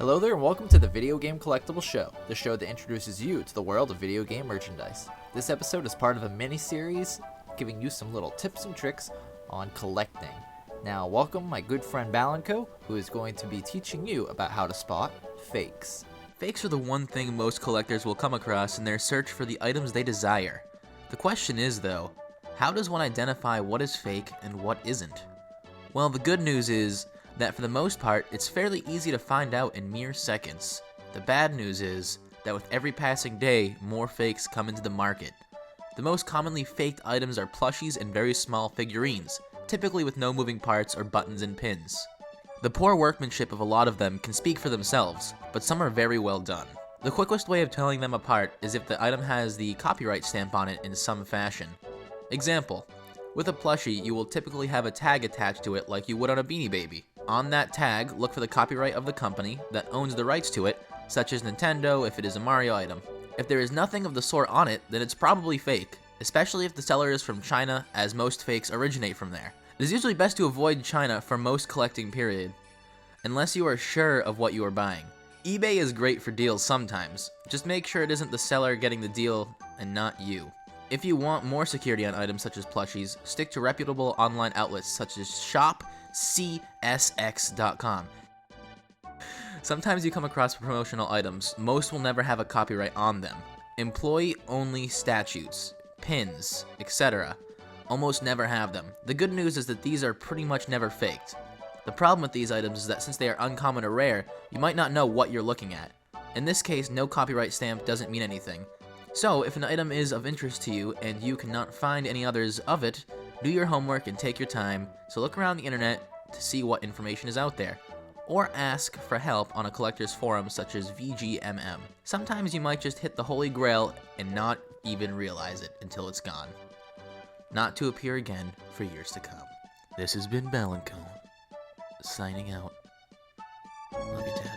Hello there and welcome to the Video Game Collectible Show, the show that introduces you to the world of video game merchandise. This episode is part of a mini-series giving you some little tips and tricks on collecting. Now welcome my good friend Balanco, who is going to be teaching you about how to spot fakes. Fakes are the one thing most collectors will come across in their search for the items they desire. The question is though, how does one identify what is fake and what isn't? Well, the good news is that for the most part, it's fairly easy to find out in mere seconds. The bad news is that with every passing day, more fakes come into the market. The most commonly faked items are plushies and very small figurines, typically with no moving parts or buttons and pins. The poor workmanship of a lot of them can speak for themselves, but some are very well done. The quickest way of telling them apart is if the item has the copyright stamp on it in some fashion. Example: with a plushie, you will typically have a tag attached to it like you would on a Beanie Baby. On that tag, look for the copyright of the company that owns the rights to it, such as Nintendo if it is a Mario item. If there is nothing of the sort on it, then it's probably fake, especially if the seller is from China, as most fakes originate from there. It is usually best to avoid China for most collecting period, unless you are sure of what you are buying. eBay is great for deals sometimes, just make sure it isn't the seller getting the deal and not you. If you want more security on items such as plushies, stick to reputable online outlets such as shopcsx.com. Sometimes you come across promotional items, most will never have a copyright on them. Employee-only statutes, pins, etc. almost never have them. The good news is that these are pretty much never faked. The problem with these items is that since they are uncommon or rare, you might not know what you're looking at. In this case, no copyright stamp doesn't mean anything. So, if an item is of interest to you and you cannot find any others of it, do your homework and take your time, so look around the internet to see what information is out there. Or ask for help on a collector's forum such as VGMM. Sometimes you might just hit the holy grail and not even realize it until it's gone. Not to appear again for years to come. This has been Balanco, signing out. Love you, Dad.